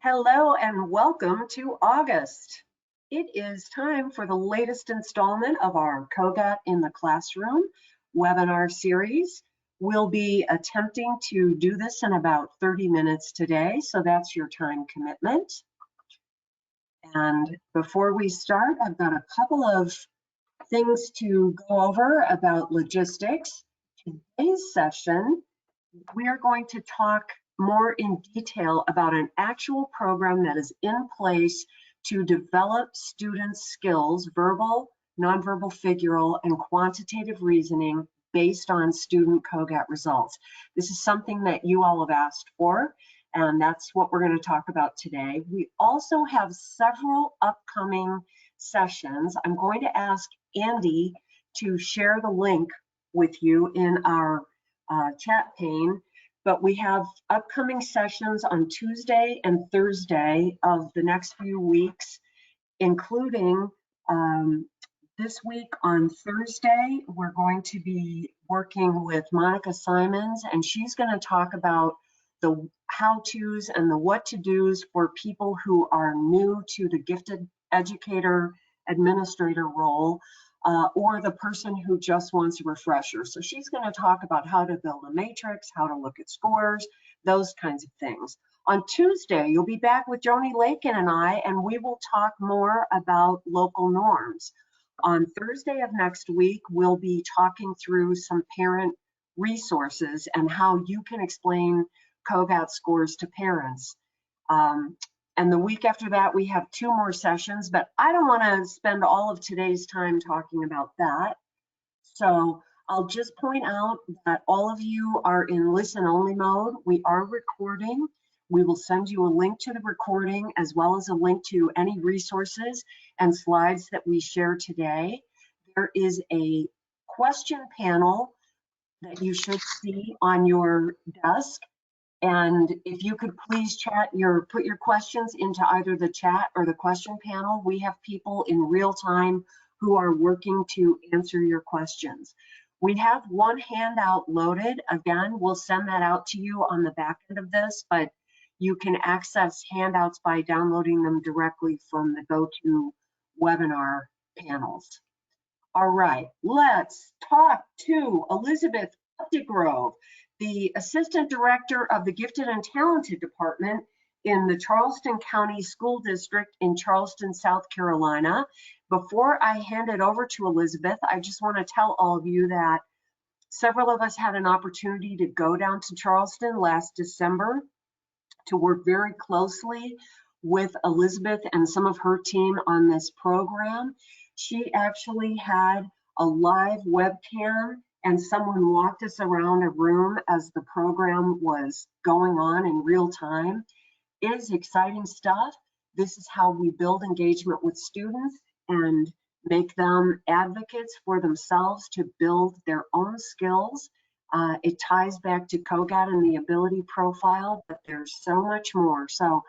Hello and welcome to August. It is time for the latest installment of our CogAT in the Classroom webinar series. We'll be attempting to do this in about 30 minutes today, so that's your time commitment. And before we start, I've got a couple of things to go over about logistics. Today's session, we are going to talk more in detail about an actual program that is in place to develop students' skills, verbal, nonverbal, figural, and quantitative reasoning based on student CogAT results. This is something that you all have asked for, and that's what we're going to talk about today. We also have several upcoming sessions. I'm going to ask Andy to share the link with you in our chat pane, but we have upcoming sessions on Tuesday and Thursday of the next few weeks, including this week on Thursday, we're going to be working with Monica Simons, and she's going to talk about the how-tos and the what-to-dos for people who are new to the gifted educator administrator role, or the person who just wants a refresher. So she's going to talk about how to build a matrix, how to look at scores, those kinds of things. On Tuesday, you'll be back with Joni Lakin and I, and we will talk more about local norms. On Thursday of next week, we'll be talking through some parent resources and how you can explain CogAT scores to parents. And the week after that, we have 2 more sessions, but I don't want to spend all of today's time talking about that. So I'll just point out that all of you are in listen-only mode. We are recording. We will send you a link to the recording as well as a link to any resources and slides that we share today. There is a question panel that you should see on your desk. And if you could please put your questions into either the chat or the question panel. We have people in real time who are working to answer your questions. We have one handout loaded. Again, we'll send that out to you on the back end of this, but you can access handouts by downloading them directly from the GoToWebinar panels. All right, let's talk to Elizabeth Uptegrove, the Assistant Director of the Gifted and Talented Department in the Charleston County School District in Charleston, South Carolina. Before I hand it over to Elizabeth, I just want to tell all of you that several of us had an opportunity to go down to Charleston last December to work very closely with Elizabeth and some of her team on this program. She actually had a live webcam and someone walked us around a room as the program was going on in real time. It is exciting stuff. This is how we build engagement with students and make them advocates for themselves to build their own skills. It ties back to CogAT and the ability profile, but there's so much more. So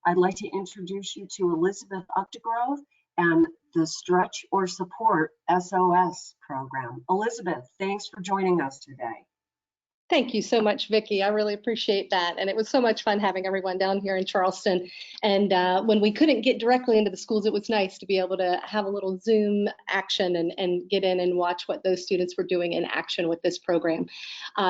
I'd like to introduce you to Elizabeth Uptegrove and the Stretch or Support SOS program. Elizabeth, thanks for joining us today. Thank you so much, Vicki. I really appreciate that. And it was so much fun having everyone down here in Charleston. And when we couldn't get directly into the schools, it was nice to be able to have a little Zoom action and get in and watch what those students were doing in action with this program.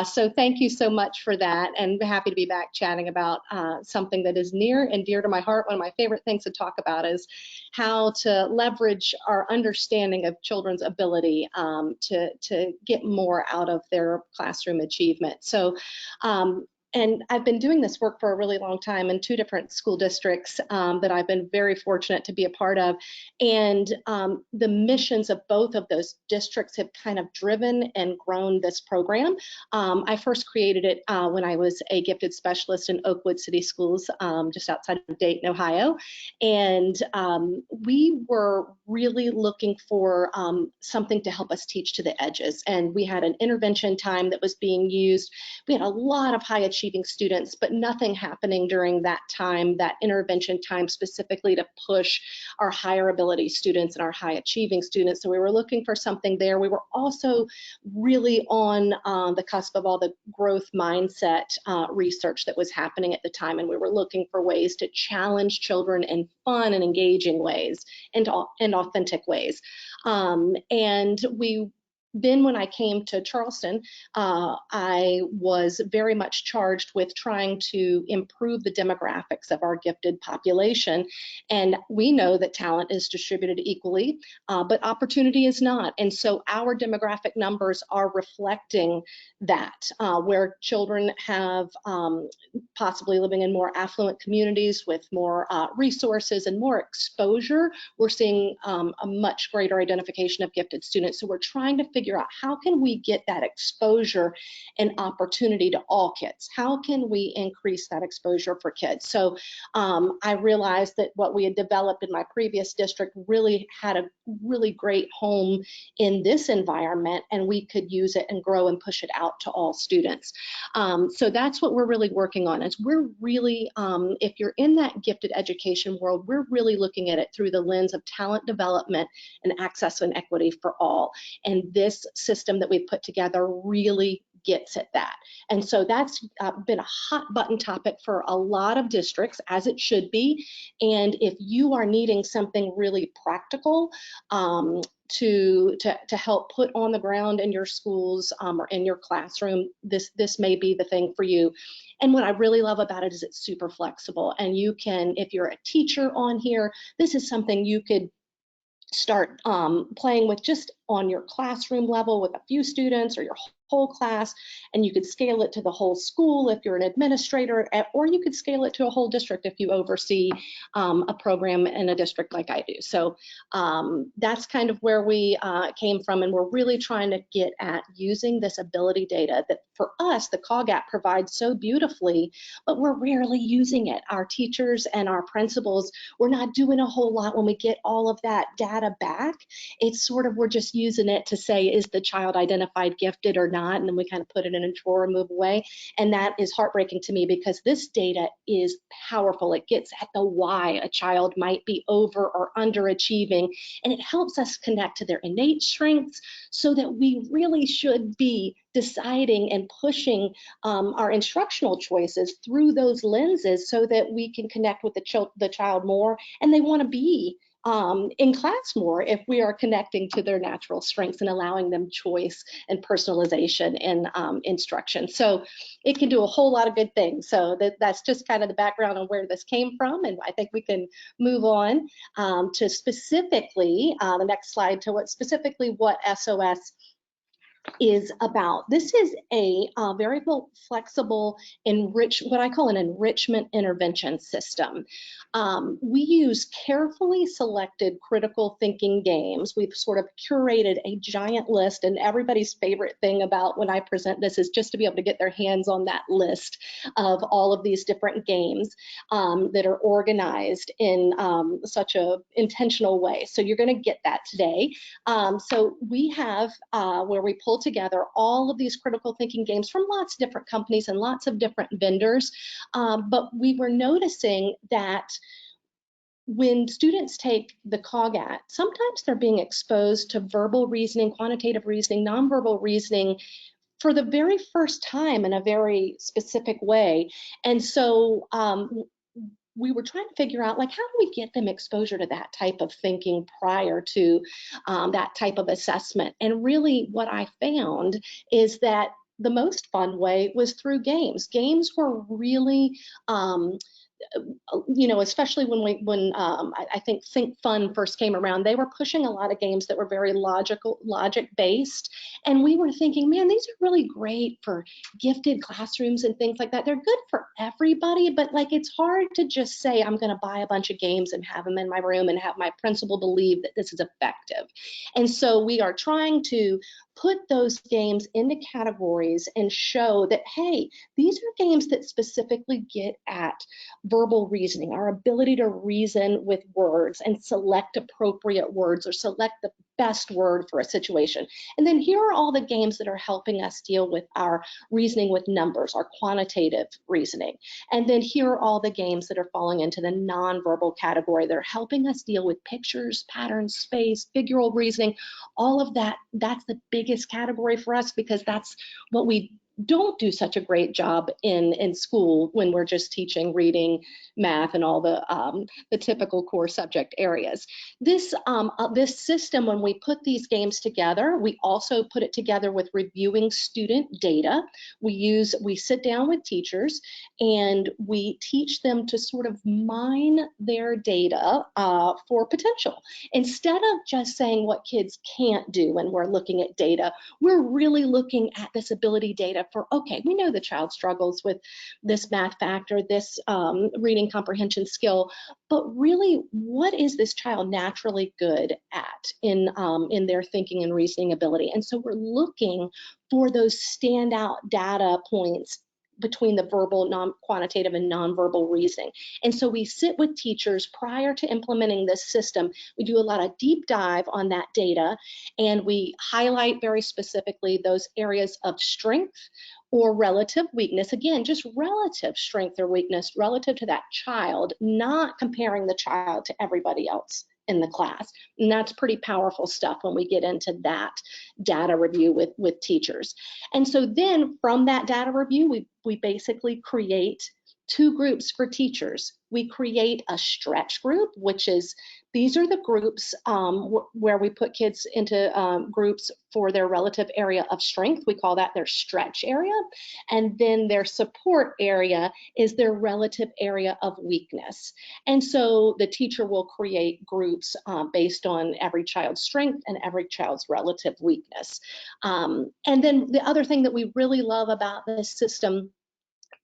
So thank you so much for that. And happy to be back chatting about something that is near and dear to my heart. One of my favorite things to talk about is how to leverage our understanding of children's ability to get more out of their classroom achievement. So, and I've been doing this work for a really long time in 2 different school districts that I've been very fortunate to be a part of. And the missions of both of those districts have kind of driven and grown this program. I first created it when I was a gifted specialist in Oakwood City Schools, just outside of Dayton, Ohio. And we were really looking for something to help us teach to the edges. And we had an intervention time that was being used. We had a lot of high achievers achieving students, but nothing happening during that time, that intervention time specifically to push our higher ability students and our high achieving students. So we were looking for something there. We were also really on the cusp of all the growth mindset research that was happening at the time, and we were looking for ways to challenge children in fun and engaging ways and authentic ways. And then when I came to Charleston, I was very much charged with trying to improve the demographics of our gifted population. And we know that talent is distributed equally, but opportunity is not. And so our demographic numbers are reflecting that, where children have possibly living in more affluent communities with more resources and more exposure, we're seeing a much greater identification of gifted students. So we're trying to figure out how can we get that exposure and opportunity to all kids? How can we increase that exposure for kids? So I realized that what we had developed in my previous district really had a really great home in this environment, and we could use it and grow and push it out to all students. So that's what we're really working on. Is we're really, if you're in that gifted education world, we're really looking at it through the lens of talent development and access and equity for all. And this system that we've put together really gets at that. And so that's been a hot button topic for a lot of districts, as it should be. And if you are needing something really practical to help put on the ground in your schools or in your classroom, this may be the thing for you. And what I really love about it is it's super flexible. And you can, if you're a teacher on here, this is something you could start playing with just on your classroom level with a few students or your whole class, and you could scale it to the whole school if you're an administrator, or you could scale it to a whole district if you oversee a program in a district like I do. So that's kind of where we came from, and we're really trying to get at using this ability data that for us, the CogAT provides so beautifully, but we're rarely using it. Our teachers and our principals, we're not doing a whole lot when we get all of that data back. It's sort of, we're just using it to say, is the child identified gifted or not? And then we kind of put it in a drawer and move away. And that is heartbreaking to me because this data is powerful. It gets at the why a child might be over or underachieving, and it helps us connect to their innate strengths so that we really should be deciding and pushing our instructional choices through those lenses so that we can connect with the child more, and they want to be in class more if we are connecting to their natural strengths and allowing them choice and personalization in instruction. So it can do a whole lot of good things. So that's just kind of the background on where this came from, and I think we can move on to specifically the next slide, to what SOS is about. This is a very flexible, what I call an enrichment intervention system. We use carefully selected critical thinking games. We've sort of curated a giant list, and everybody's favorite thing about when I present this is just to be able to get their hands on that list of all of these different games that are organized in such a intentional way. So you're going to get that today. So we have where we pull together all of these critical thinking games from lots of different companies and lots of different vendors. But we were noticing that when students take the CogAT, sometimes they're being exposed to verbal reasoning, quantitative reasoning, nonverbal reasoning for the very first time in a very specific way. And so we were trying to figure out, like, how do we get them exposure to that type of thinking prior to that type of assessment? And really what I found is that the most fun way was through games. Games were really especially when I think Think Fun first came around, they were pushing a lot of games that were very logic based. And we were thinking, man, these are really great for gifted classrooms and things like that. They're good for everybody, but like, it's hard to just say, I'm going to buy a bunch of games and have them in my room and have my principal believe that this is effective. And so we are trying to put those games into categories and show that, hey, these are games that specifically get at verbal reasoning, our ability to reason with words and select appropriate words or select the best word for a situation. And then here are all the games that are helping us deal with our reasoning with numbers, our quantitative reasoning. And then here are all the games that are falling into the nonverbal category. They're helping us deal with pictures, patterns, space, figural reasoning, all of that. That's the biggest category for us because that's what we don't do such a great job in school when we're just teaching reading, math, and all the typical core subject areas. This system, when we put these games together, we also put it together with reviewing student data. We sit down with teachers and we teach them to sort of mine their data for potential. Instead of just saying what kids can't do when we're looking at data, we're really looking at this ability data for, okay, we know the child struggles with this math factor, this reading comprehension skill, but really, what is this child naturally good at in their thinking and reasoning ability? And so we're looking for those standout data points between the verbal, quantitative, and nonverbal reasoning. And so we sit with teachers prior to implementing this system. We do a lot of deep dive on that data, and we highlight very specifically those areas of strength or relative weakness. Again, just relative strength or weakness relative to that child, not comparing the child to everybody else in the class. And that's pretty powerful stuff when we get into that data review with teachers. And so then from that data review, we basically create two groups for teachers. We create a stretch group, which is, these are the groups where we put kids into groups for their relative area of strength. We call that their stretch area. And then their support area is their relative area of weakness. And so the teacher will create groups based on every child's strength and every child's relative weakness. And then the other thing that we really love about this system,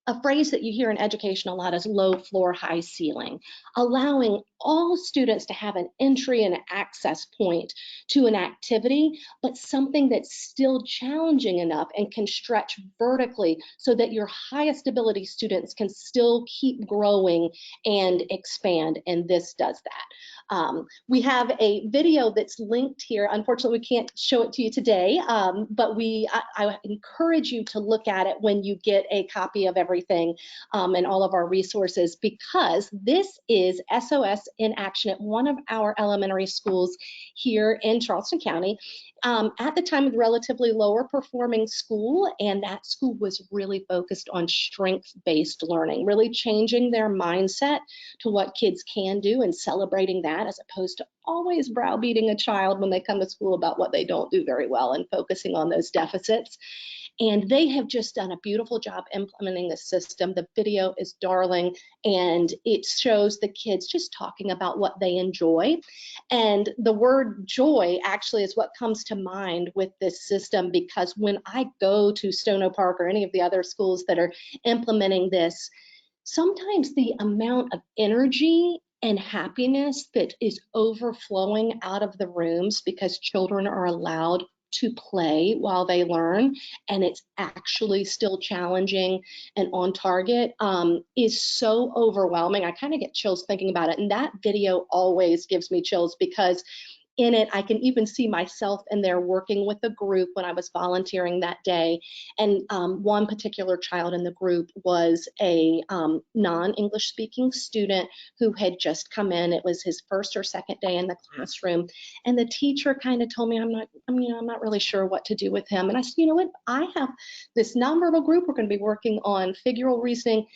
a phrase that you hear in education a lot is low floor, high ceiling, allowing all students to have an entry and access point to an activity, but something that's still challenging enough and can stretch vertically so that your highest ability students can still keep growing and expand, and this does that. We have a video that's linked here. Unfortunately, we can't show it to you today, but I encourage you to look at it when you get a copy of everything and all of our resources, because this is SOS in action at one of our elementary schools here in Charleston County. At the time, a relatively lower performing school, and that school was really focused on strength-based learning, really changing their mindset to what kids can do and celebrating that, as opposed to always browbeating a child when they come to school about what they don't do very well and focusing on those deficits. And they have just done a beautiful job implementing the system. The video is darling, and it shows the kids just talking about what they enjoy. And the word joy actually is what comes to mind with this system, because when I go to Stono Park or any of the other schools that are implementing this, sometimes the amount of energy and happiness that is overflowing out of the rooms because children are allowed to play while they learn, and it's actually still challenging and on target, is so overwhelming. I kind of get chills thinking about it, and that video always gives me chills because in it, I can even see myself in there working with a group when I was volunteering that day. And one particular child in the group was a non-English speaking student who had just come in. It was his first or second day in the classroom. And the teacher kind of told me, I'm not really sure what to do with him. And I said, you know what? I have this nonverbal group. We're going to be working on figural reasoning.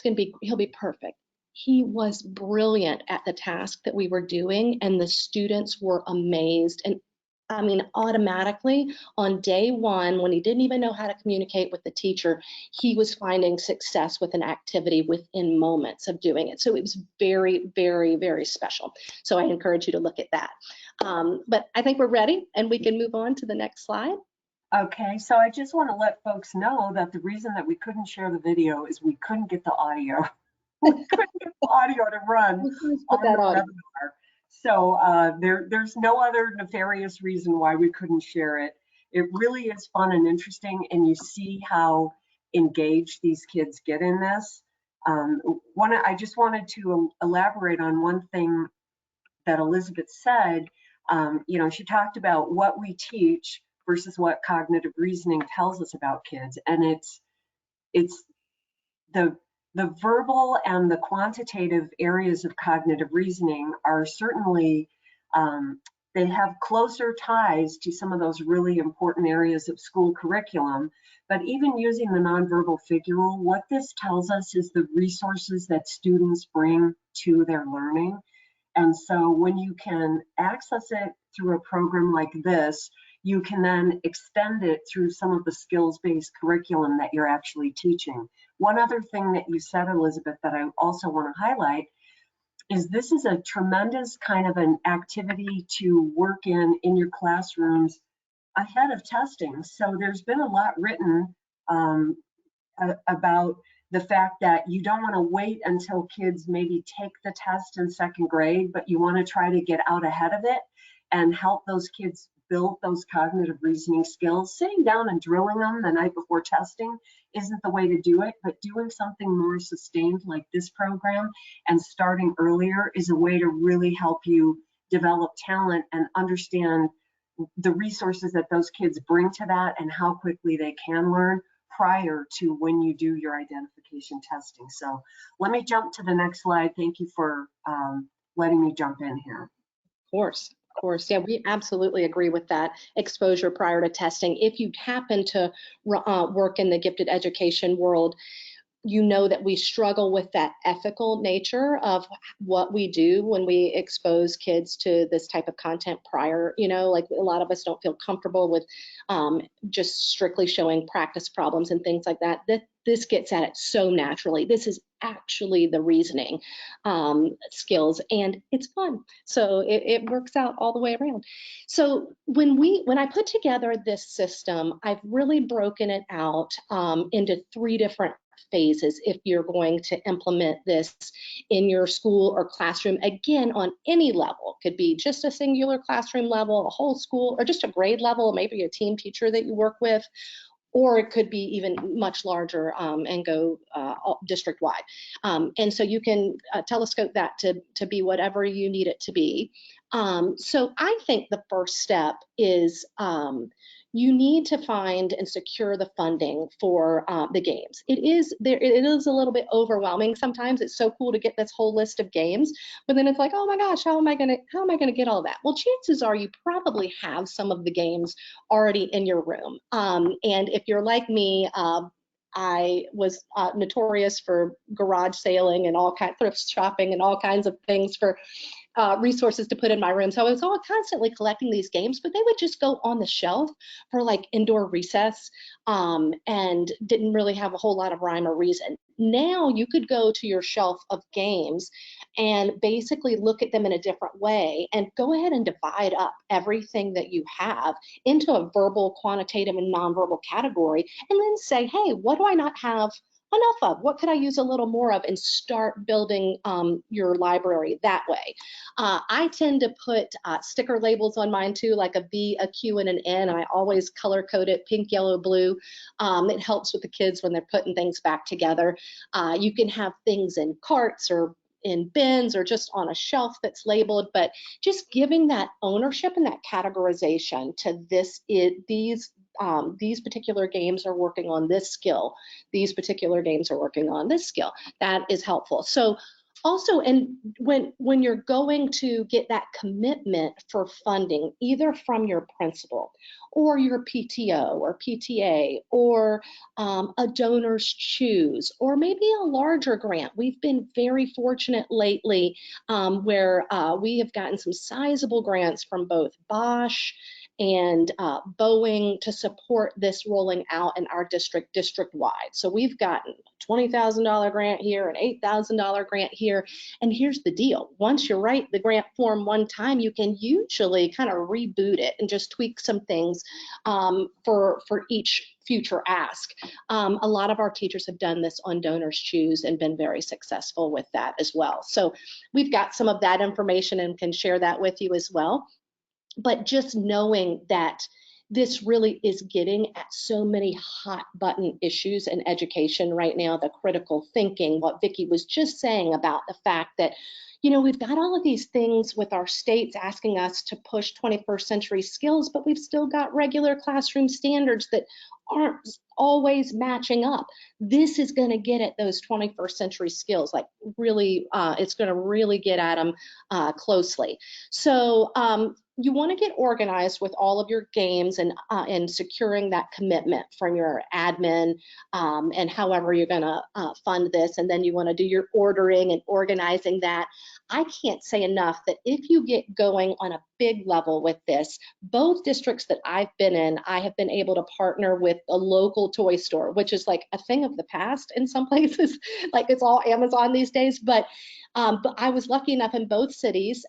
He'll be perfect. He was brilliant at the task that we were doing, and the students were amazed. And I mean, automatically on day one, when he didn't even know how to communicate with the teacher, he was finding success with an activity within moments of doing it. So it was very, very, very special. So I encourage you to look at that. But I think we're ready, and we can move on to the next slide. Okay, so I just want to let folks know that the reason that we couldn't share the video is we couldn't get the audio. We couldn't get the audio to run on the webinar. So there's no other nefarious reason why we couldn't share it. It really is fun and interesting, and you see how engaged these kids get in this. I just wanted to elaborate on one thing that Elizabeth said You know, she talked about what we teach versus what cognitive reasoning tells us about kids. And it's the verbal and the quantitative areas of cognitive reasoning are certainly, they have closer ties to some of those really important areas of school curriculum. But even using the nonverbal figure rule, what this tells us is the resources that students bring to their learning. And so when you can access it through a program like this, you can then extend it through some of the skills-based curriculum that you're actually teaching. One other thing that you said, Elizabeth, that I also want to highlight is this is a tremendous kind of an activity to work in your classrooms ahead of testing. So there's been a lot written about the fact that you don't want to wait until kids maybe take the test in second grade, but you want to try to get out ahead of it and help those kids build those cognitive reasoning skills. Sitting down and drilling them the night before testing isn't the way to do it, but doing something more sustained like this program and starting earlier is a way to really help you develop talent and understand the resources that those kids bring to that and how quickly they can learn prior to when you do your identification testing. So let me jump to the next slide. Thank you for letting me jump in here. Of course. Of course, yeah, we absolutely agree with that. Exposure prior to testing. If you happen to work in the gifted education world, you know that we struggle with that ethical nature of what we do when we expose kids to this type of content prior, you know, like a lot of us don't feel comfortable with just strictly showing practice problems and things like that. This gets at it so naturally. This is actually the reasoning skills, and it's fun. So it works out all the way around. So when I put together this system, I've really broken it out into 3 different phases if you're going to implement this in your school or classroom, again, on any level. Could be just a singular classroom level, a whole school, or just a grade level, maybe a team teacher that you work with, or it could be even much larger and go district-wide. And so you can telescope that to be whatever you need it to be. So I think the first step is you need to find and secure the funding for the games. It is a little bit overwhelming sometimes. It's so cool to get this whole list of games, but then it's like, oh my gosh, how am I gonna get all that? Well, chances are you probably have some of the games already in your room. And if you're like me, I was notorious for garage sailing and all kinds of thrift shopping and all kinds of things for resources to put in my room. So I was all constantly collecting these games, but they would just go on the shelf for like indoor recess and didn't really have a whole lot of rhyme or reason. Now you could go to your shelf of games and basically look at them in a different way and go ahead and divide up everything that you have into a verbal, quantitative, and nonverbal category, and then say, hey, what do I not have enough of? What could I use a little more of? And start building your library that way. I tend to put sticker labels on mine too, like a V, a Q, and an N. I always color code it pink, yellow, blue. It helps with the kids when they're putting things back together. You can have things in carts or in bins or just on a shelf that's labeled, but just giving that ownership and that categorization to these particular games are working on this skill. These particular games are working on this skill. That is helpful. So also, and when you're going to get that commitment for funding, either from your principal or your PTO or PTA or a donor's choose, or maybe a larger grant. We've been very fortunate lately where we have gotten some sizable grants from both Bosch and Boeing to support this rolling out in our district-wide. So we've gotten a $20,000 grant here, an $8,000 grant here, and here's the deal. Once you write the grant form one time, you can usually kind of reboot it and just tweak some things for each future ask. A lot of our teachers have done this on Donors Choose and been very successful with that as well. So we've got some of that information and can share that with you as well. But just knowing that this really is getting at so many hot button issues in education right now, the critical thinking, what Vickie was just saying about the fact that, you know, we've got all of these things with our states asking us to push 21st century skills, but we've still got regular classroom standards that aren't always matching up. This is going to get at those 21st century skills, like really, it's going to really get at them closely. So you want to get organized with all of your games and securing that commitment from your admin and however you're going to fund this. And then you want to do your ordering and organizing that. I can't say enough that if you get going on a big level with this, both districts that I've been in, I have been able to partner with a local toy store, which is like a thing of the past in some places, like it's all Amazon these days. But I was lucky enough in both cities.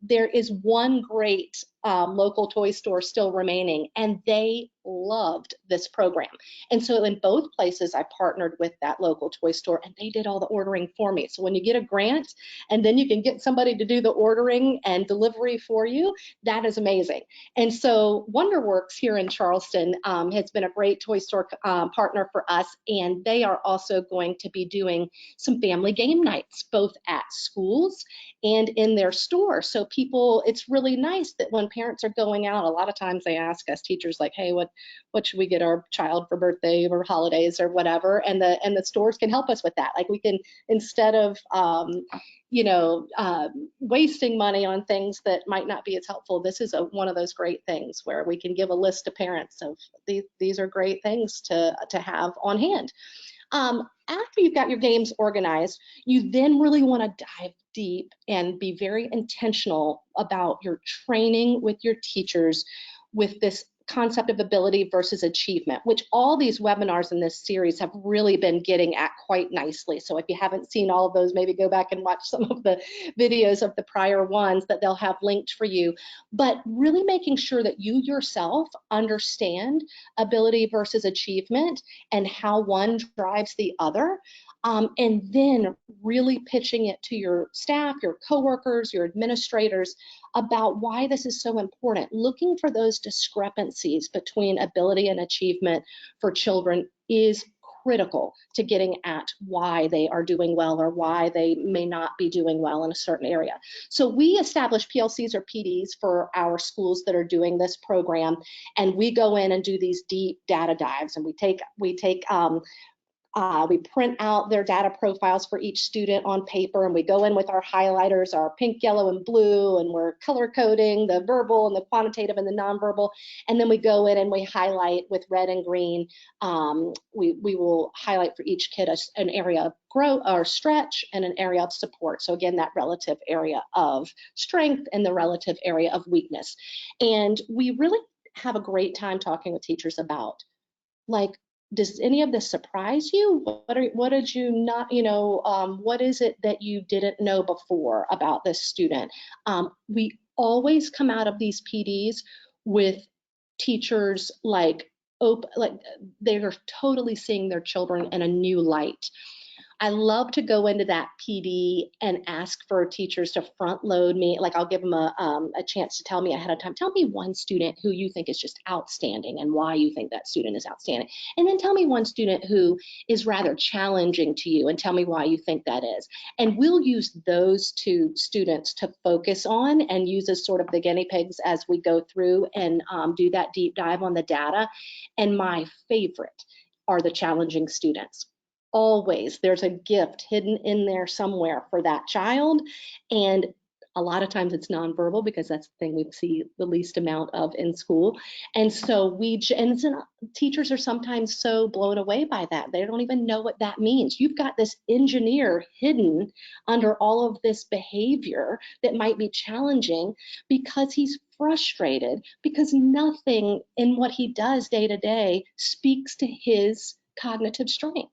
There is one great local toy store still remaining, and they loved this program. And so in both places, I partnered with that local toy store, and they did all the ordering for me. So when you get a grant and then you can get somebody to do the ordering and delivery for you, that is amazing. And so WonderWorks here in Charleston has been a great toy store partner for us, and they are also going to be doing some family game nights, both at schools and in their store. So people, it's really nice that when parents are going out, a lot of times they ask us teachers like, hey, what should we get our child for birthday or holidays or whatever? And the stores can help us with that. Like we can, instead of wasting money on things that might not be as helpful, this is one of those great things where we can give a list to parents of these are great things to have on hand. After you've got your games organized, you then really want to dive deep and be very intentional about your training with your teachers with this concept of ability versus achievement, which all these webinars in this series have really been getting at quite nicely. So if you haven't seen all of those, maybe go back and watch some of the videos of the prior ones that they'll have linked for you. But really making sure that you yourself understand ability versus achievement and how one drives the other. And then really pitching it to your staff, your coworkers, your administrators about why this is so important. Looking for those discrepancies between ability and achievement for children is critical to getting at why they are doing well or why they may not be doing well in a certain area. So we establish PLCs or PDs for our schools that are doing this program, and we go in and do these deep data dives, and we print out their data profiles for each student on paper, and we go in with our highlighters, our pink, yellow, and blue, and we're color coding the verbal and the quantitative and the nonverbal. And then we go in and we highlight with red and green. We will highlight for each kid an area of growth or stretch and an area of support. So again, that relative area of strength and the relative area of weakness. And we really have a great time talking with teachers about, like, does any of this surprise you? What did you not, what is it that you didn't know before about this student? We always come out of these PDs with teachers like they're totally seeing their children in a new light. I love to go into that PD and ask for teachers to front load me. Like I'll give them a chance to tell me ahead of time, tell me one student who you think is just outstanding and why you think that student is outstanding. And then tell me one student who is rather challenging to you and tell me why you think that is. And we'll use those two students to focus on and use as sort of the guinea pigs as we go through and do that deep dive on the data. And my favorite are the challenging students. Always, there's a gift hidden in there somewhere for that child. And a lot of times it's nonverbal because that's the thing we see the least amount of in school. And so teachers are sometimes so blown away by that. They don't even know what that means. You've got this engineer hidden under all of this behavior that might be challenging because he's frustrated, because nothing in what he does day to day speaks to his cognitive strength.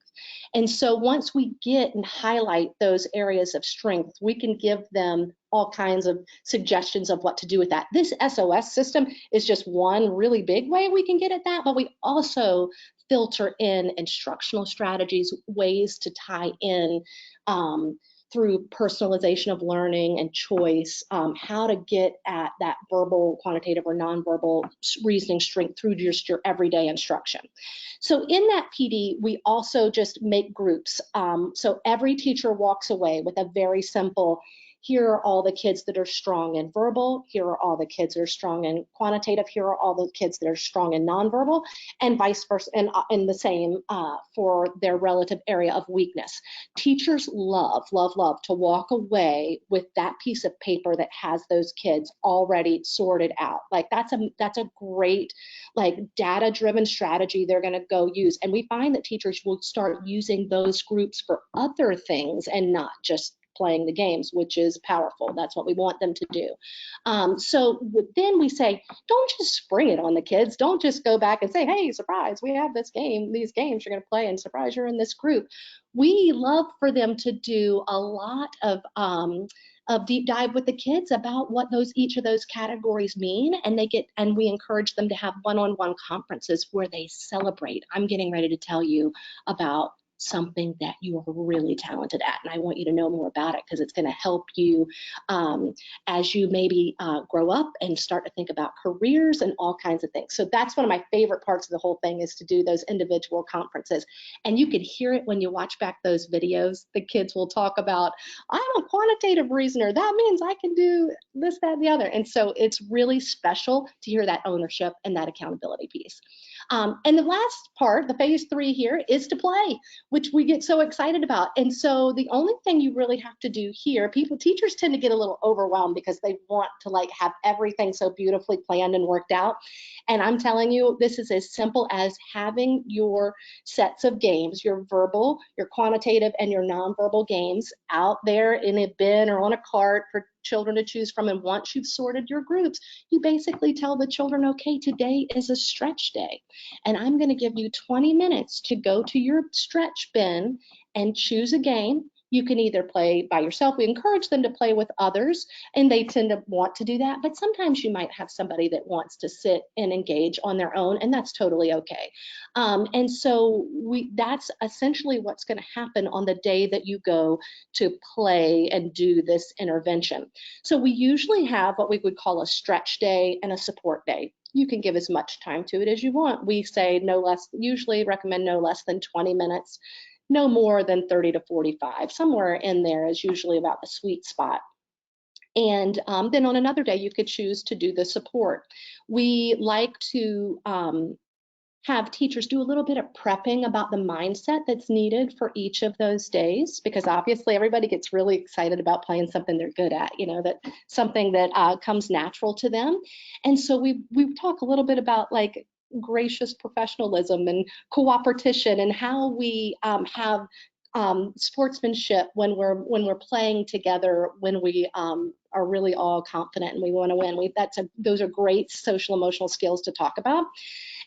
And so once we get and highlight those areas of strength, we can give them all kinds of suggestions of what to do with that. This SOS system is just one really big way we can get at that, but we also filter in instructional strategies, ways to tie in through personalization of learning and choice, how to get at that verbal, quantitative, or nonverbal reasoning strength through just your everyday instruction. So in that PD, we also just make groups. So every teacher walks away with a very simple, here are all the kids that are strong in verbal, here are all the kids that are strong in quantitative, here are all the kids that are strong in nonverbal, and vice versa, and the same for their relative area of weakness. Teachers love, love, love to walk away with that piece of paper that has those kids already sorted out. Like that's a great like data-driven strategy they're going to go use. And we find that teachers will start using those groups for other things and not just playing the games, which is powerful. That's what we want them to do. So then we say, don't just spring it on the kids. Don't just go back and say, hey, surprise, we have this game, these games you're going to play, and surprise, you're in this group. We love for them to do a lot of deep dive with the kids about what each of those categories mean, and we encourage them to have one-on-one conferences where they celebrate. I'm getting ready to tell you about something that you are really talented at, and I want you to know more about it because it's going to help you as you maybe grow up and start to think about careers and all kinds of things. So that's one of my favorite parts of the whole thing, is to do those individual conferences. And you could hear it when you watch back those videos. The kids will talk about, I'm a quantitative reasoner. That means I can do this, that, and the other. And so it's really special to hear that ownership and that accountability piece. And the last part, the phase 3 here, is to play, which we get so excited about. And so the only thing you really have to do here, teachers tend to get a little overwhelmed because they want to like have everything so beautifully planned and worked out. And I'm telling you, this is as simple as having your sets of games, your verbal, your quantitative, and your nonverbal games out there in a bin or on a cart for children to choose from. And once you've sorted your groups, you basically tell the children, okay, today is a stretch day, and I'm going to give you 20 minutes to go to your stretch bin and choose a game. You can either play by yourself. We encourage them to play with others, and they tend to want to do that. But sometimes you might have somebody that wants to sit and engage on their own, and that's totally okay. And so that's essentially what's going to happen on the day that you go to play and do this intervention. So we usually have what we would call a stretch day and a support day. You can give as much time to it as you want. We say usually recommend no less than 20 minutes. No more than 30 to 45. Somewhere in there is usually about the sweet spot. And then on another day, you could choose to do the support. We like to have teachers do a little bit of prepping about the mindset that's needed for each of those days, because obviously everybody gets really excited about playing something they're good at, that something that comes natural to them. And so we talk a little bit about like gracious professionalism and cooperation, and how we have sportsmanship when we're playing together, when we are really all confident and we want to win. Those are great social emotional skills to talk about.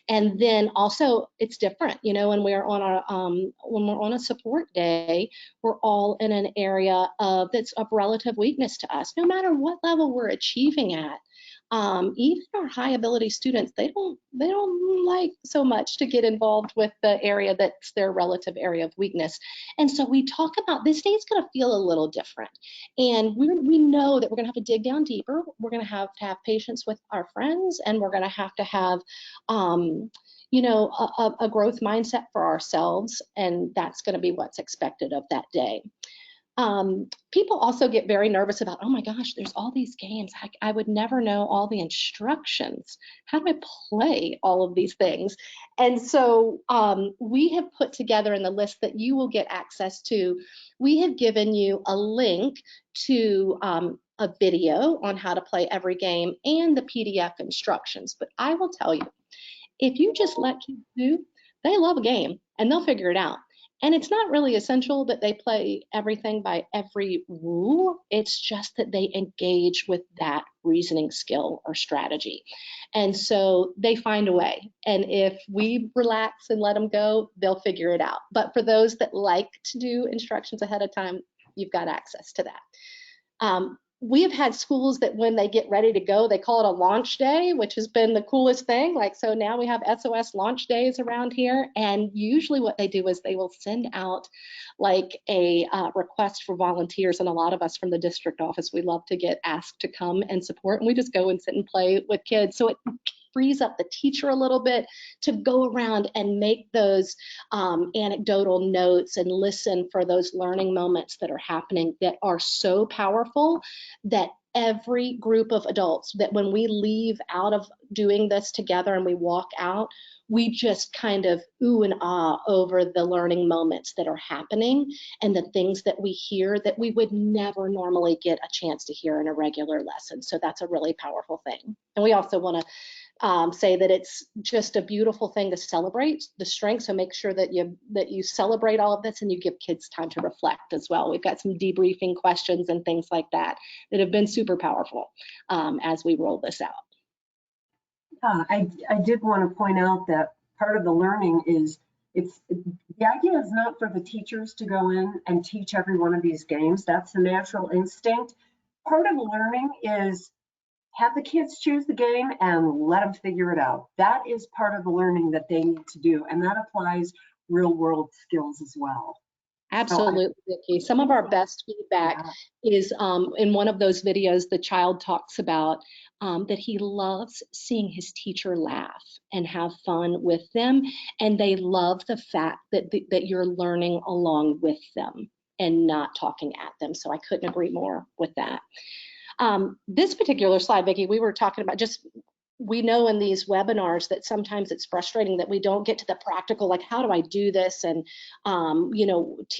And then also it's different, when we're on a support day, we're all in an area that's of relative weakness to us, no matter what level we're achieving at. Even our high ability students, they don't like so much to get involved with the area that's their relative area of weakness. And so we talk about this day is going to feel a little different. And we know that we're going to have to dig down deeper. We're going to have patience with our friends, and we're going to have a growth mindset for ourselves. And that's going to be what's expected of that day. People also get very nervous about, oh my gosh, there's all these games. I would never know all the instructions. How do I play all of these things? And so we have put together in the list that you will get access to, we have given you a link to a video on how to play every game and the PDF instructions. But I will tell you, if you just let kids do, they love a game and they'll figure it out. And it's not really essential that they play everything by every rule. It's just that they engage with that reasoning skill or strategy. And so they find a way. And if we relax and let them go, they'll figure it out. But for those that like to do instructions ahead of time, you've got access to that. we have had schools that when they get ready to go, they call it a launch day, which has been the coolest thing. Like, so now we have SOS launch days around here. And usually what they do is they will send out like a request for volunteers. And a lot of us from the district office, we love to get asked to come and support. And we just go and sit and play with kids. So it frees up the teacher a little bit to go around and make those anecdotal notes and listen for those learning moments that are happening that are so powerful that every group of adults, that when we leave out of doing this together and we walk out, we just kind of ooh and ah over the learning moments that are happening and the things that we hear that we would never normally get a chance to hear in a regular lesson. So that's a really powerful thing. And we also want to say that it's just a beautiful thing to celebrate the strength. So make sure that you celebrate all of this and you give kids time to reflect as well. We've got some debriefing questions and things like that that have been super powerful as we roll this out. I did want to point out that part of the learning is the idea is not for the teachers to go in and teach every one of these games. That's the natural instinct. Part of learning is have the kids choose the game and let them figure it out. That is part of the learning that they need to do, and that applies real world skills as well. Absolutely, Vicki. Some of our best feedback is in one of those videos, the child talks about that he loves seeing his teacher laugh and have fun with them, and they love the fact that that you're learning along with them and not talking at them. So I couldn't agree more with that. This particular slide, Vicki, we were talking about just, we know in these webinars that sometimes it's frustrating that we don't get to the practical, like how do I do this? And,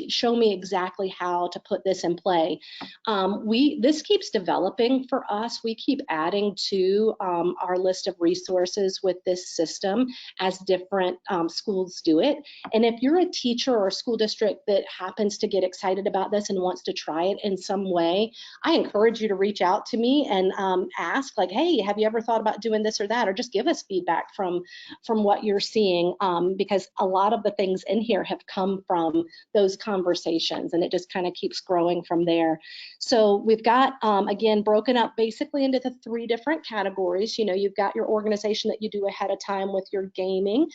show me exactly how to put this in play. This keeps developing for us. We keep adding to our list of resources with this system as different schools do it. And if you're a teacher or a school district that happens to get excited about this and wants to try it in some way, I encourage you to reach out to me and ask, like, hey, have you ever thought about doing this or that, or just give us feedback from what you're seeing, because a lot of the things in here have come from those conversations, and it just kind of keeps growing from there. So we've got again broken up basically into the 3 different categories. You've got your organization that you do ahead of time with your gaming.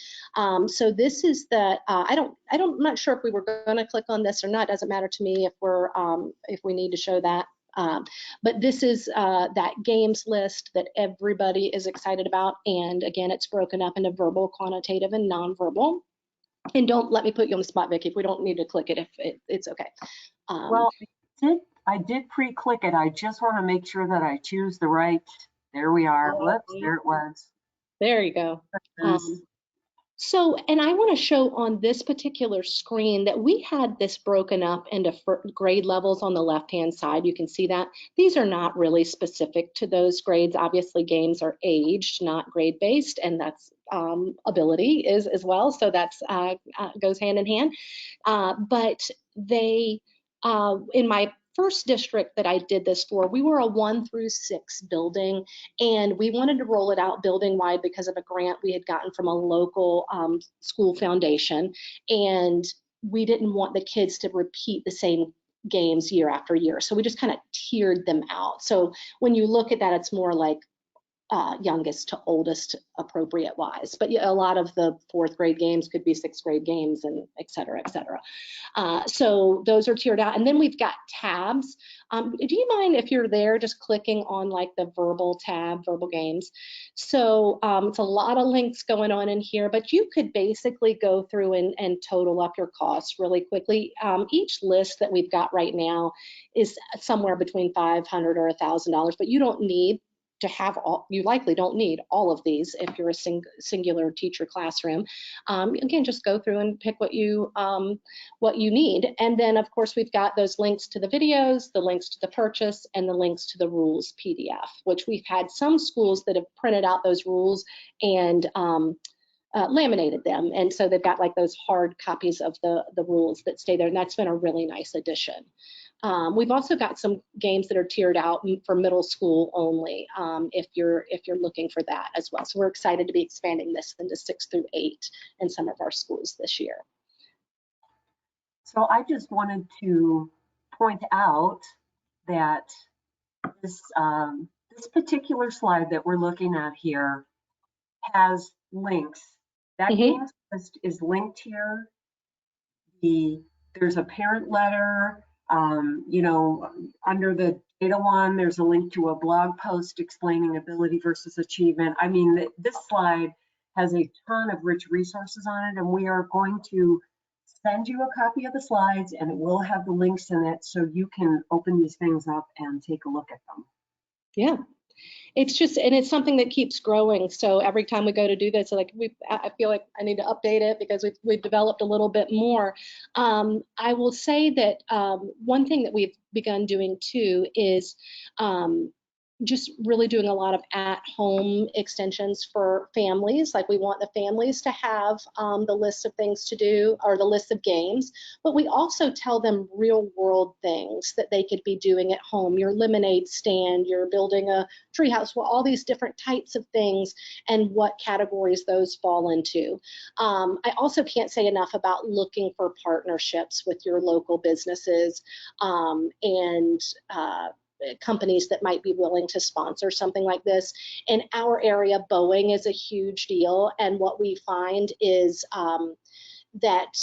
So this is the I'm not sure if we were going to click on this or not. It doesn't matter to me if we need to show that. But this is that games list that everybody is excited about. And again, it's broken up into verbal, quantitative, and nonverbal. And don't let me put you on the spot, Vicki, if we don't need to click it, it's okay. Well, I did pre-click it. I just want to make sure that I choose the right. There we are. Whoops, there it was. There you go. So, and I want to show on this particular screen that we had this broken up into grade levels on the left-hand side. You can see that. These are not really specific to those grades. Obviously, games are aged, not grade-based, and that's ability is as well. So that's goes hand in hand. But they, in my first district that I did this for, we were a 1 through 6 building, and we wanted to roll it out building wide because of a grant we had gotten from a local school foundation, and we didn't want the kids to repeat the same games year after year. So we just kind of tiered them out. So when you look at that, it's more like youngest to oldest appropriate wise, but a lot of the 4th grade games could be 6th grade games, and et cetera, et cetera. So those are tiered out. And then we've got tabs. Do you mind if you're there just clicking on like the verbal tab, verbal games? So it's a lot of links going on in here, but you could basically go through and total up your costs really quickly. Each list that we've got right now is somewhere between $500 or $1,000, but you don't need to have you likely don't need all of these if you're a singular teacher classroom. Again, just go through and pick what you need. And then of course we've got those links to the videos, the links to the purchase, and the links to the rules PDF, which we've had some schools that have printed out those rules and laminated them. And so they've got like those hard copies of the rules that stay there. And that's been a really nice addition. We've also got some games that are tiered out for middle school only, if you're looking for that as well. So we're excited to be expanding this into 6 through 8 in some of our schools this year. So I just wanted to point out that this particular slide that we're looking at here has links. That games list is linked here. There's a parent letter, you know, under the data one, there's a link to a blog post explaining ability versus achievement. I mean, this slide has a ton of rich resources on it, and we are going to send you a copy of the slides, and it will have the links in it so you can open these things up and take a look at them. Yeah. It's just, and it's something that keeps growing. So every time we go to do this, like I feel like I need to update it because we've developed a little bit more. I will say that one thing that we've begun doing too is just really doing a lot of at-home extensions for families. Like we want the families to have the list of things to do or the list of games, but we also tell them real-world things that they could be doing at home. Your lemonade stand, you're building a treehouse, well, all these different types of things and what categories those fall into. I also can't say enough about looking for partnerships with your local businesses and companies that might be willing to sponsor something like this. In our area, Boeing is a huge deal, and what we find is that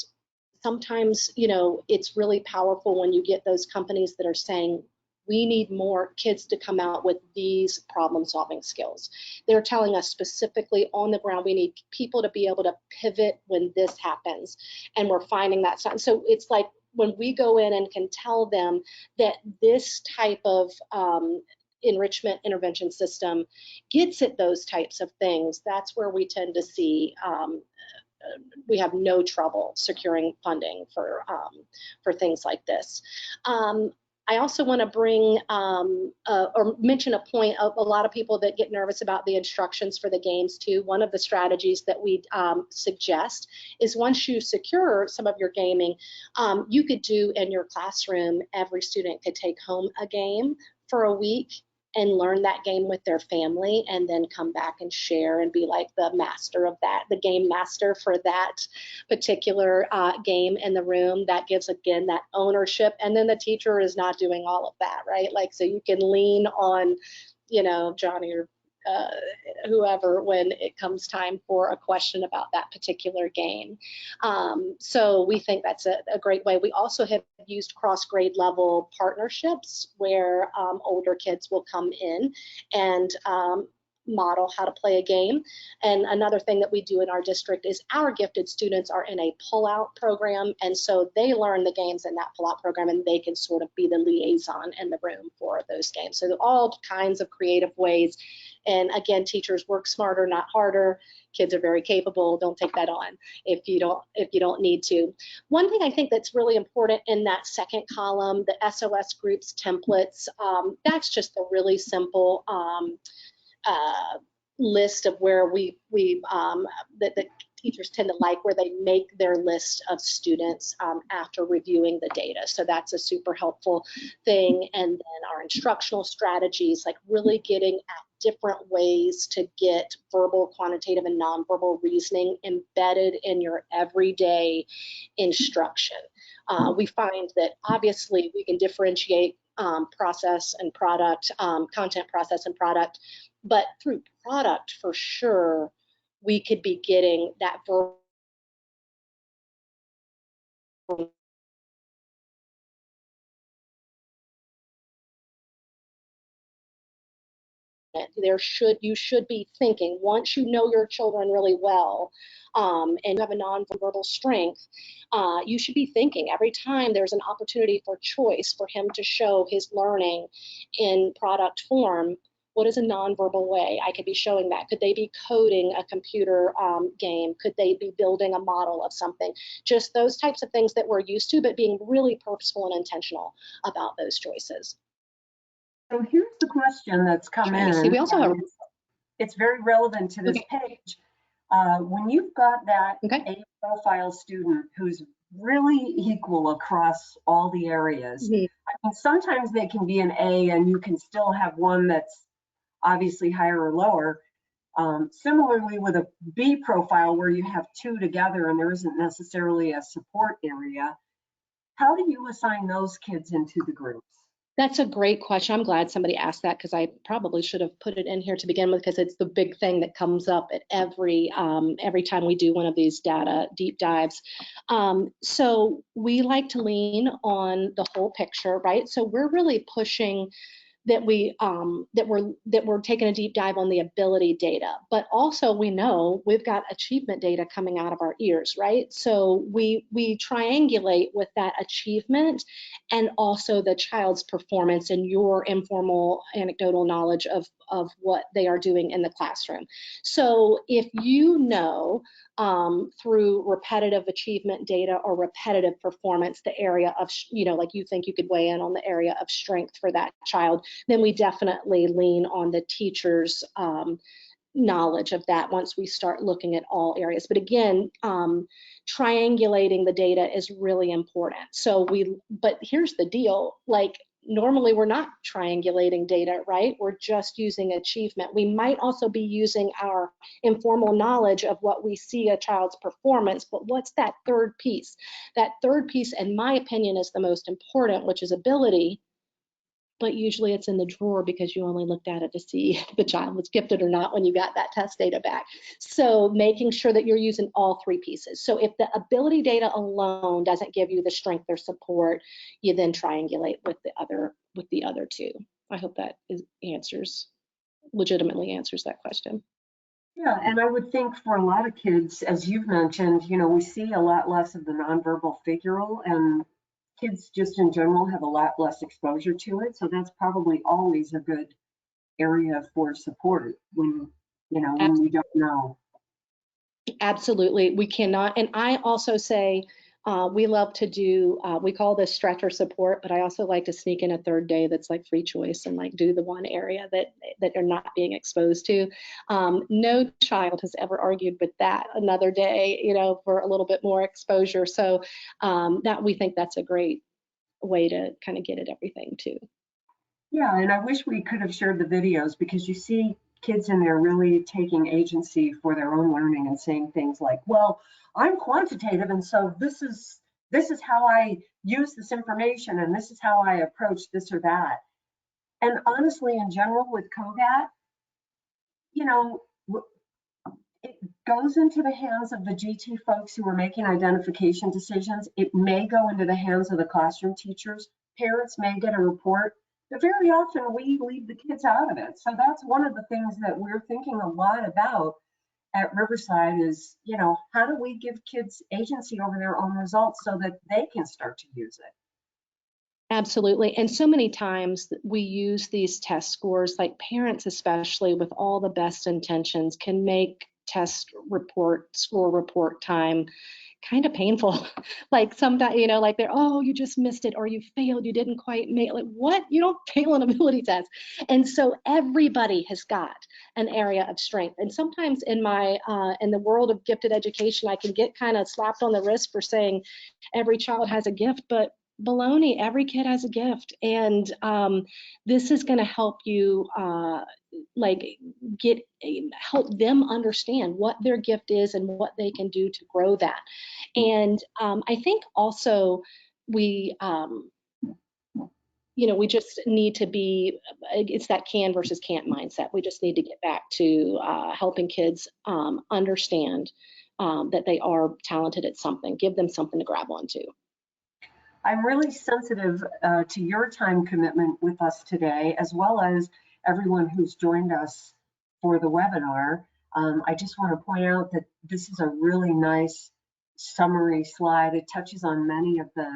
sometimes, you know, it's really powerful when you get those companies that are saying, we need more kids to come out with these problem-solving skills. They're telling us specifically on the ground, we need people to be able to pivot when this happens, and we're finding that. So it's like when we go in and can tell them that this type of enrichment intervention system gets at those types of things, that's where we tend to see we have no trouble securing funding for things like this. I also want to bring or mention a point of a lot of people that get nervous about the instructions for the games too. One of the strategies that we suggest is once you secure some of your gaming, you could do in your classroom, every student could take home a game for a week and learn that game with their family and then come back and share and be like the master of that, the game master for that particular game in the room. That gives, again, that ownership. And then the teacher is not doing all of that, right? Like, so you can lean on, you know, Johnny or whoever when it comes time for a question about that particular game. So we think that's a great way. We also have used cross-grade level partnerships where older kids will come in and model how to play a game. And another thing that we do in our district is our gifted students are in a pull-out program, and so they learn the games in that pull-out program, and they can sort of be the liaison in the room for those games. So all kinds of creative ways. And again, teachers work smarter, not harder. Kids are very capable. Don't take that on if you don't need to. One thing I think that's really important in that second column, the SOS groups templates, that's just a really simple list of where that the teachers tend to like, where they make their list of students after reviewing the data. So that's a super helpful thing. And then our instructional strategies, like really getting at different ways to get verbal, quantitative, and nonverbal reasoning embedded in your everyday instruction. We find that obviously we can differentiate process and product, content, process, and product, but through product, for sure, we could be getting that verbal. You should be thinking, once you know your children really well, and you have a nonverbal strength, you should be thinking every time there's an opportunity for choice for him to show his learning in product form, what is a nonverbal way I could be showing that? Could they be coding a computer game? Could they be building a model of something? Just those types of things that we're used to, but being really purposeful and intentional about those choices. So here's the question that's come in. We also have, it's very relevant to this page. When you've got that A profile student who's really equal across all the areas, I mean, sometimes they can be an A and you can still have one that's obviously higher or lower. Similarly with a B profile where you have two together and there isn't necessarily a support area, how do you assign those kids into the groups? That's a great question. I'm glad somebody asked that because I probably should have put it in here to begin with because it's the big thing that comes up at every time we do one of these data deep dives. So we like to lean on the whole picture, right? So we're really pushing that we're taking a deep dive on the ability data, but also we know we've got achievement data coming out of our ears, right? So we triangulate with that achievement and also the child's performance and your informal anecdotal knowledge of what they are doing in the classroom. So if you know through repetitive achievement data or repetitive performance, the area of, like you think you could weigh in on the area of strength for that child, then we definitely lean on the teacher's knowledge of that once we start looking at all areas. But again, triangulating the data is really important. But here's the deal, like normally we're not triangulating data, right? We're just using achievement. We might also be using our informal knowledge of what we see a child's performance, but what's that third piece? That third piece, in my opinion, is the most important, which is ability. But usually it's in the drawer because you only looked at it to see if the child was gifted or not when you got that test data back. So making sure that you're using all three pieces. So if the ability data alone doesn't give you the strength or support, you then triangulate with the other two. I hope that legitimately answers that question. Yeah, and I would think for a lot of kids, as you've mentioned, we see a lot less of the nonverbal figural, and kids just in general have a lot less exposure to it. So that's probably always a good area for support when we don't know. Absolutely, we cannot. And I also say we love to do, we call this stretcher support, but I also like to sneak in a third day that's like free choice and like do the one area that they're not being exposed to. No child has ever argued with that another day, for a little bit more exposure. So that we think that's a great way to kind of get at everything too. Yeah, and I wish we could have shared the videos because you see kids in there really taking agency for their own learning and saying things like, well, I'm quantitative, and so this is how I use this information, and this is how I approach this or that. And honestly, in general, with CogAT, it goes into the hands of the GT folks who are making identification decisions. It may go into the hands of the classroom teachers. Parents may get a report, but very often we leave the kids out of it. So that's one of the things that we're thinking a lot about at Riverside is, how do we give kids agency over their own results so that they can start to use it? Absolutely. And so many times we use these test scores, like parents, especially with all the best intentions, can make score report time kind of painful. Like sometimes, like they're, oh, you just missed it, or you failed, you didn't quite make it. Like, what? You don't fail an ability test. And so everybody has got an area of strength. And sometimes in the world of gifted education, I can get kind of slapped on the wrist for saying every child has a gift, but baloney, every kid has a gift. And this is going to help you help them understand what their gift is and what they can do to grow that. And I think also we just need to it's that can versus can't mindset. We just need to get back to helping kids understand that they are talented at something, give them something to grab onto. I'm really sensitive to your time commitment with us today, as well as everyone who's joined us for the webinar. I just want to point out that this is a really nice summary slide. It touches on many of the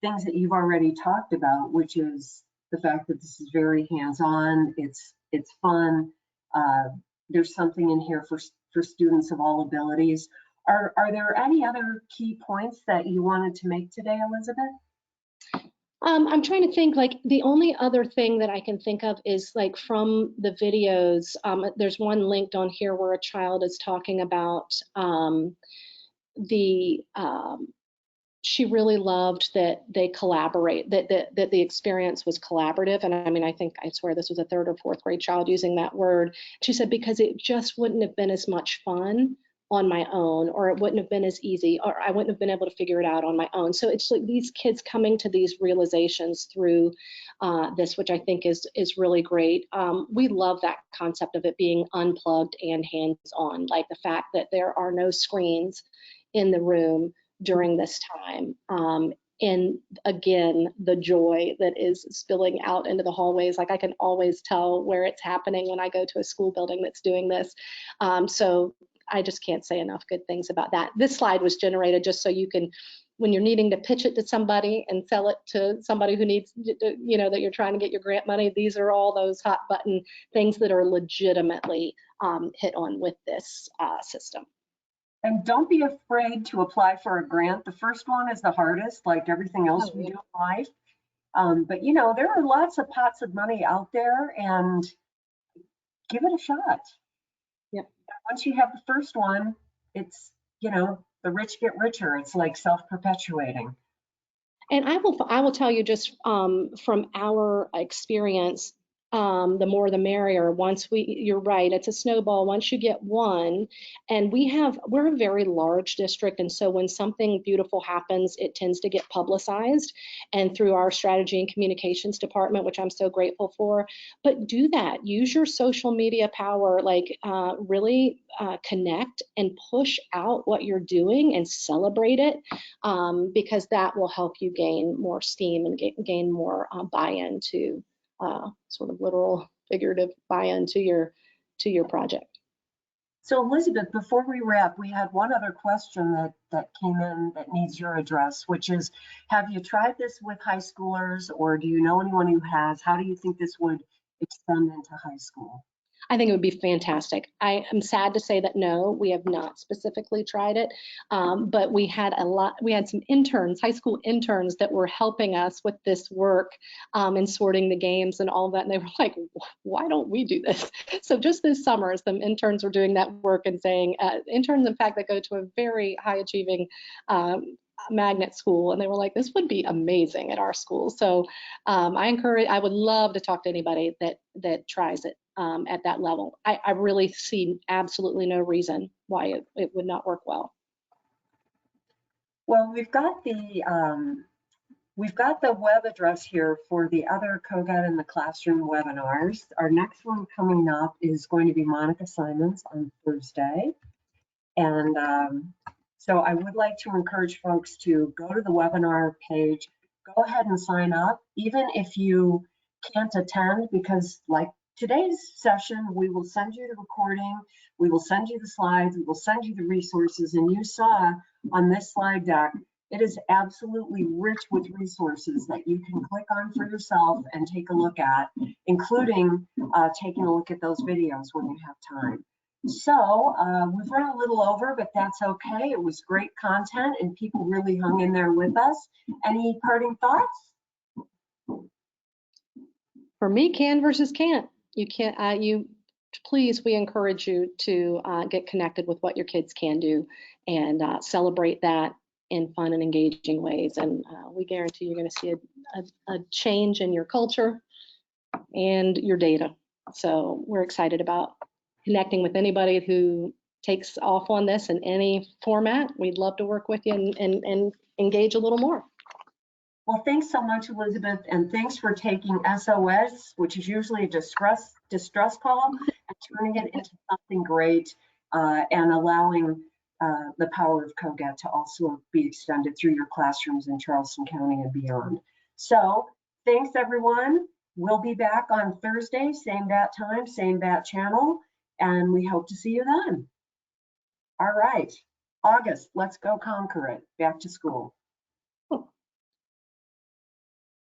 things that you've already talked about, which is the fact that this is very hands-on, it's fun. There's something in here for students of all abilities. Are there any other key points that you wanted to make today, Elizabeth? I'm trying to think, like the only other thing that I can think of is like from the videos, there's one linked on here where a child is talking about she really loved that they collaborate, that the experience was collaborative. And I mean, I swear this was a third or fourth grade child using that word. She said, because it just wouldn't have been as much fun on my own, or it wouldn't have been as easy, or I wouldn't have been able to figure it out on my own. So it's like these kids coming to these realizations through this, which I think is really great. We love that concept of it being unplugged and hands-on, like the fact that there are no screens in the room during this time. And again, the joy that is spilling out into the hallways, like I can always tell where it's happening when I go to a school building that's doing this. So I just can't say enough good things about that. This slide was generated just so you can, when you're needing to pitch it to somebody and sell it to somebody who needs, you know, that you're trying to get your grant money, these are all those hot button things that are legitimately hit on with this system. And don't be afraid to apply for a grant. The first one is the hardest, like everything else we do in life. But you know, there are lots of pots of money out there, and give it a shot. Yep. Once you have the first one, it's, you know, the rich get richer. It's like self-perpetuating. And I will tell you just from our experience, the more the merrier. You're right, it's a snowball. Once you get one, and we're a very large district, and so when something beautiful happens, it tends to get publicized, and through our strategy and communications department, which I'm so grateful for. But do that, use your social media power, like really connect and push out what you're doing and celebrate it, because that will help you gain more steam and gain more buy-in to sort of literal, figurative buy-in to your project. So Elizabeth, before we wrap, we had one other question that came in that needs your address, which is, have you tried this with high schoolers, or do you know anyone who has? How do you think this would extend into high school? I think it would be fantastic. I am sad to say that no, we have not specifically tried it, but we had some interns, high school interns that were helping us with this work and sorting the games and all of that. And they were like, why don't we do this? So just this summer, some interns were doing that work and saying, interns, in fact, that go to a very high achieving magnet school, and they were like, this would be amazing at our school. So I would love to talk to anybody that tries it at that level. I really see absolutely no reason why it would not work well. Well, we've got the web address here for the other CogAT in the Classroom webinars. Our next one coming up is going to be Monica Simons on Thursday. And so I would like to encourage folks to go to the webinar page, go ahead and sign up, even if you can't attend, because like today's session, we will send you the recording, we will send you the slides, we will send you the resources, and you saw on this slide deck, it is absolutely rich with resources that you can click on for yourself and take a look at, including taking a look at those videos when you have time. So we've run a little over, but that's okay. It was great content and people really hung in there with us. Any parting thoughts? For me, can versus can't. You can't, please, we encourage you to get connected with what your kids can do and celebrate that in fun and engaging ways. And we guarantee you're going to see a change in your culture and your data. So we're excited about connecting with anybody who takes off on this in any format. We'd love to work with you and engage a little more. Well, thanks so much, Elizabeth, and thanks for taking SOS, which is usually a distress call, and turning it into something great and allowing the power of CogAT to also be extended through your classrooms in Charleston County and beyond. So thanks, everyone. We'll be back on Thursday, same bat time, same bat channel, and we hope to see you then. All right, August, let's go conquer it. Back to school.